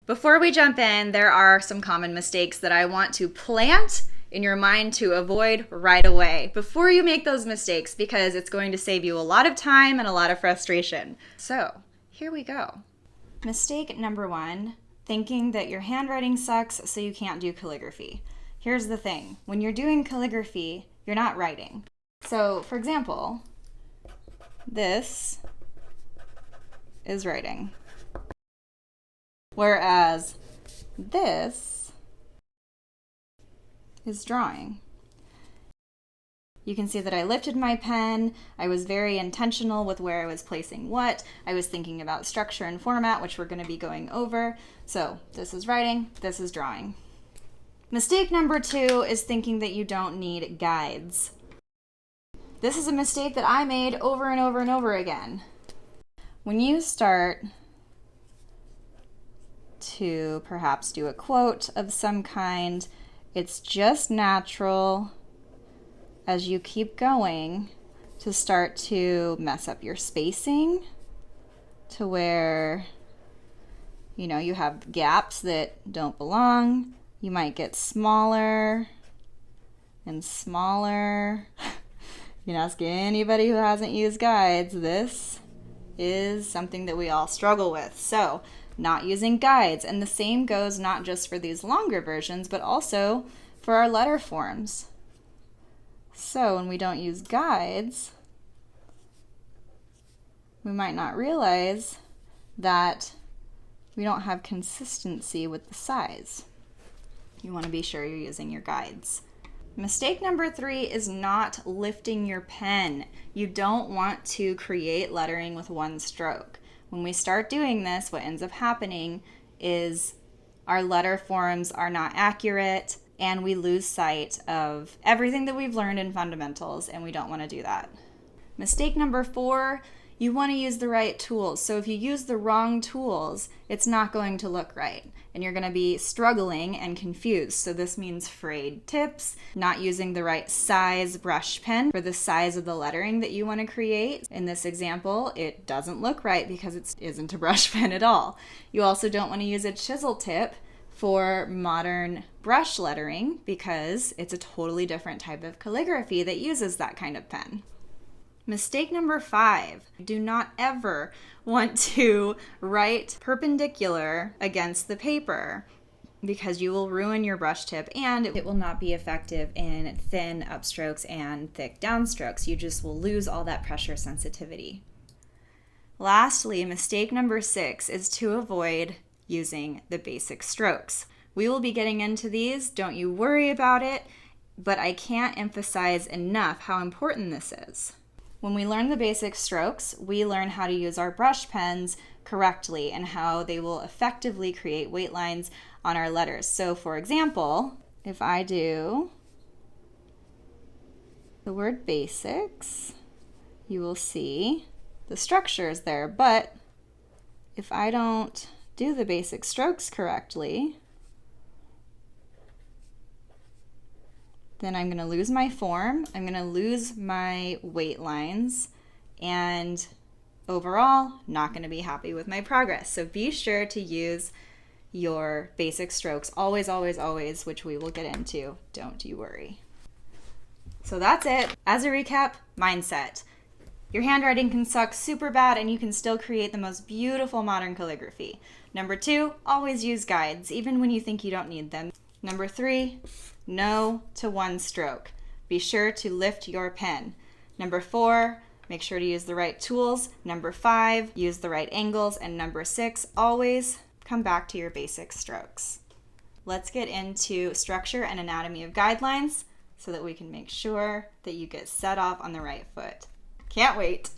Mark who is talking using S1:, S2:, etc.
S1: Before we jump in, there are some common mistakes that I want to plant in your mind to avoid right away before you make those mistakes, because it's going to save you a lot of time and a lot of frustration. So here we go. Mistake number 1, thinking that your handwriting sucks so you can't do calligraphy. Here's the thing, when you're doing calligraphy, you're not writing. So for example, this is writing, whereas this is drawing. You can see that I lifted my pen. I was very intentional with where I was placing what. I was thinking about structure and format, which we're going to be going over. So this is writing, this is drawing. Mistake number 2 is thinking that you don't need guides. This is a mistake that I made over and over and over again. When you start to perhaps do a quote of some kind, it's just natural as you keep going to start to mess up your spacing to where, you have gaps that don't belong. You might get smaller and smaller. You can ask anybody who hasn't used guides. This is something that we all struggle with. So, not using guides. And the same goes not just for these longer versions, but also for our letter forms. So when we don't use guides, we might not realize that we don't have consistency with the size. You want to be sure you're using your guides. Mistake number 3 is not lifting your pen. You don't want to create lettering with one stroke. When we start doing this, what ends up happening is our letter forms are not accurate and we lose sight of everything that we've learned in fundamentals, and we don't want to do that. Mistake number 4, you want to use the right tools. So if you use the wrong tools, it's not going to look right, and you're going to be struggling and confused. So this means frayed tips, not using the right size brush pen for the size of the lettering that you want to create. In this example, it doesn't look right because it isn't a brush pen at all. You also don't want to use a chisel tip for modern brush lettering because it's a totally different type of calligraphy that uses that kind of pen. Mistake number 5, do not ever want to write perpendicular against the paper because you will ruin your brush tip and it will not be effective in thin upstrokes and thick downstrokes. You just will lose all that pressure sensitivity. Lastly, mistake number 6 is to avoid using the basic strokes. We will be getting into these, don't you worry about it, but I can't emphasize enough how important this is. When we learn the basic strokes, we learn how to use our brush pens correctly and how they will effectively create weight lines on our letters. So for example, if I do the word basics, you will see the structure is there, but if I don't do the basic strokes correctly, then I'm going to lose my form, I'm going to lose my weight lines, and overall, not going to be happy with my progress. So be sure to use your basic strokes always, always, always, which we will get into. Don't you worry. So that's it. As a recap, mindset. Your handwriting can suck super bad and you can still create the most beautiful modern calligraphy. Number 2, always use guides, even when you think you don't need them. Number 3, no to one stroke. Be sure to lift your pen. Number 4, make sure to use the right tools. Number 5, use the right angles. And number 6, always come back to your basic strokes. Let's get into structure and anatomy of guidelines so that we can make sure that you get set off on the right foot. Can't wait.